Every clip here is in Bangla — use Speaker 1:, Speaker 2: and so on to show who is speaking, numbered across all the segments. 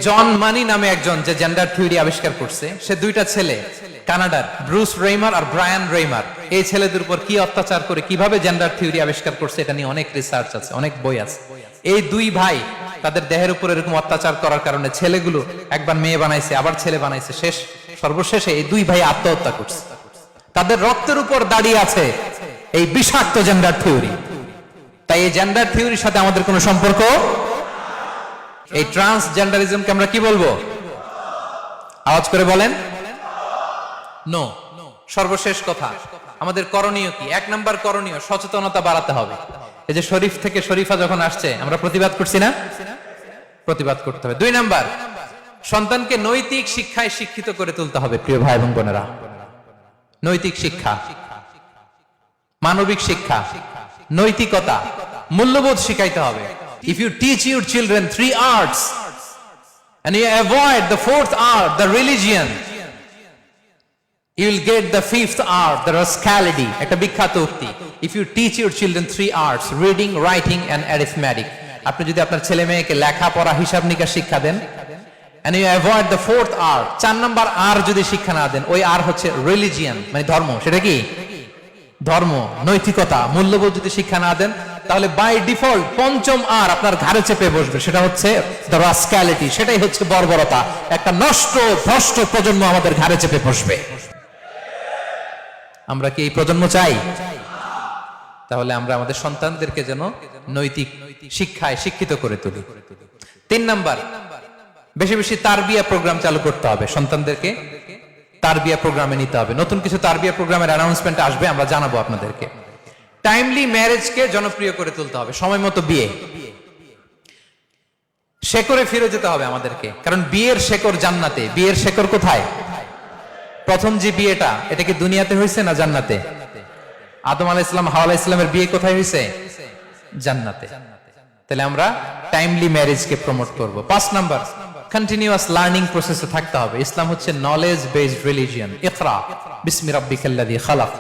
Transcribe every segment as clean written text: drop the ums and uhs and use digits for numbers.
Speaker 1: জন মানি নামে একজন যে জেন্ডার থিওরি আবিষ্কার করছে, সে দুইটা ছেলে কানাডার ব্রুস রেইমার আর ব্রায়ান রেইমার, এই ছেলেদের উপর কি অত্যাচার করে কিভাবে জেন্ডার থিওরি আবিষ্কার করছে এটা নিয়ে অনেক রিসার্চ আছে, অনেক বই আছে। এই দুই ভাই তাদের দেহের উপর এরকম অত্যাচার করার কারণে ছেলেগুলো একবার মেয়ে বানাইছে, আবার ছেলে বানাইছে, সর্বশেষে এই দুই ভাই আত্মহত্যা করছে। তাদের রক্তের উপর দাঁড়িয়ে আছে এই বিষাক্ত জেন্ডার থিওরি। তাই এই জেন্ডার থিওরির সাথে আমাদের কোনো সম্পর্ক, এই ট্রান্সজেন্ডারিজমকে আমরা কি বলবো? আওয়াজ করে বলেন নো। সর্বশেষ কথা, আমাদের করণীয় কি? এক নাম্বার করণীয়, সচেতনতা বাড়াতে হবে। এই যে শরীফ থেকে শরীফা যখন আসছে, আমরা প্রতিবাদ করছি না? প্রতিবাদ করতে হবে। দুই নাম্বার, সন্তানকে নৈতিক শিক্ষায় শিক্ষিত করে তুলতে হবে। প্রিয় ভাই এবং বোনেরা, নৈতিক শিক্ষা, মানবিক শিক্ষা, নৈতিকতা, মূল্যবোধ শিখাইতে হবে। If you teach your children 3 arts and you avoid the 4th art, the religion, you will get the 5th art, the rascality. একটা বিখ্যাত উক্তি, if you teach your children 3 arts, reading, writing and arithmetic, আপনি যদি আপনার ছেলে মেয়েকে লেখাপড়া, হিসাব নিকাশ শিক্ষা দেন, and you avoid the 4th art, 4 number আর যদি শিক্ষা না দেন, ওই আর হচ্ছে রিলিজিয়ান, মানে ধর্ম। সেটা কি? ধর্ম, নৈতিকতা, মূল্যবোধ যদি শিক্ষা না দেন, তাহলে বাই ডিফল্ট পঞ্চম আর আপনার ঘাড়ে চেপে বসবে, সেটা হচ্ছে দ্য রাস্ক্যালিটি, সেটাই হচ্ছে বর্বরতা। একটা নষ্ট ভ্রষ্ট প্রজন্ম আমাদের ঘাড়ে চেপে বসবে। আমরা কি এই প্রজন্ম চাই? তাহলে আমরা আমাদের সন্তানদেরকে যেন নৈতিক শিক্ষায় শিক্ষিত করে তুলি। 3 নাম্বার, বেশি বেশি তারবিয়া প্রোগ্রাম চালু করতে হবে। সন্তানদেরকে তারবিয়া প্রোগ্রামে নিতে হবে। নতুন কিছু তারবিয়া প্রোগ্রামের অ্যানাউন্সমেন্ট আসবে, আমরা জানাবো আপনাদেরকে। টাইমলি ম্যারেজকে জনপ্রিয় করে তুলতে হবে, সময় মতো বিয়ে। শেকড়ে ফিরে যেতে হবে আমাদেরকে, কারণ বিয়ের শেকড় জান্নাতে। বিয়ের শেকড় কোথায়? প্রথম যে বিয়েটা, এটা কি দুনিয়াতে হয়েছে না জান্নাতে? আদম আলাইহিস সালাম, হাওয়া আলাইহিস সালামের বিয়ে কোথায় হয়েছে? জান্নাতে। তাহলে আমরা টাইমলি ম্যারেজকে প্রমোট করব। 5 নাম্বার, কন্টিনিউয়াস লার্নিং প্রসেসে থাকতে হবে। ইসলাম হচ্ছে নলেজ বেসড রিলিজিয়ন। ইকরা বিসমি রাব্বিকাল্লাযী খালাক,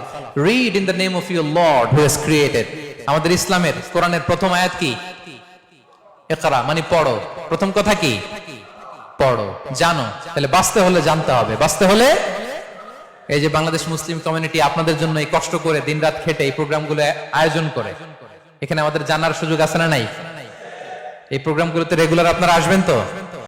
Speaker 1: read in the name of your lord who has created. আমাদের ইসলামের কোরআনের প্রথম আয়াত কি? ইকরা, মানে পড়ো। প্রথম কথা কি? পড়ো, জানো। তাহলে বাঁচতে হলে জানতে হবে। বাঁচতে হলে, এই যে বাংলাদেশ মুসলিম কমিউনিটি আপনাদের জন্য এই কষ্ট করে দিনরাত খেটে এই প্রোগ্রামগুলো আয়োজন করে, এখানে আমাদের জানার সুযোগ আছে না নাই? এই প্রোগ্রামগুলোতে রেগুলার আপনারা আসবেন তো?